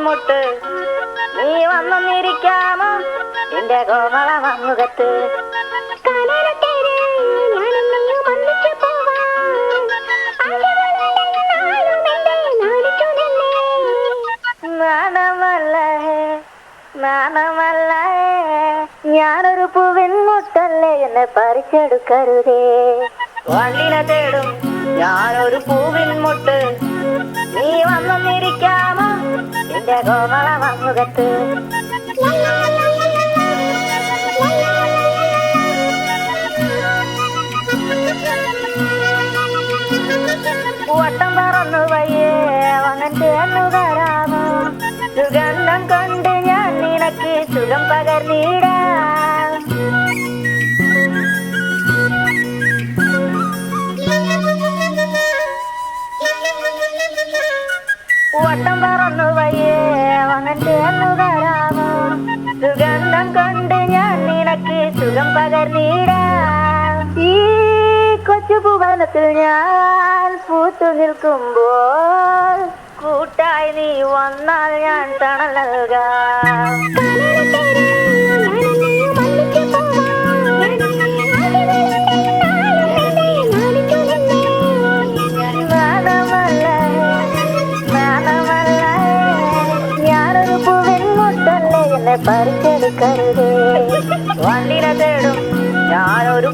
മുട്ട് നീ വന്നൊന്നിരിക്കാമോ എന്റെ കോമള മമ്മുഖത്ത്. നാണമല്ലേ ഞാനൊരു പൂവിൻ മുട്ടല്ലേ എന്നെ പറിച്ചെടുക്കരുതേ. വള്ളിനെ തേടും ഞാനൊരു പൂവിൻ മുട്ട് നീ വന്നൊന്നിരിക്കാമോ എന്റെ കോമള മമ്മുഖത്ത്. വട്ടം പറന്നു വയ്യേ വങ്ങൻ ചേർന്നു തരാമോ. സുഗന്ധം കൊണ്ട് ഞാൻ നിനക്ക് സുഖം പകർന്നിടാം. വട്ടം പറന്നു വയ്യേ വങ്ങൻ ചേർന്നു തരാമോ. സുഗന്ധം കൊണ്ട് ഞാൻ നിനക്ക് സുഖം പകർന്നിടാം. ഈ കൊച്ചു ഭുവനത്തിൽ ഞാൻ പൂത്തു നിൽക്കുമ്പോൾ കൂട്ടായി നീ വന്നാൽ ഞാൻ തണൽ നൽകാം. ഞാനൊരു പൂവിൻ മുട്ടല്ലേ എന്നെ പറിച്ചെടുക്കരുതേ. വണ്ടിനെ തേടും ഞാനൊരു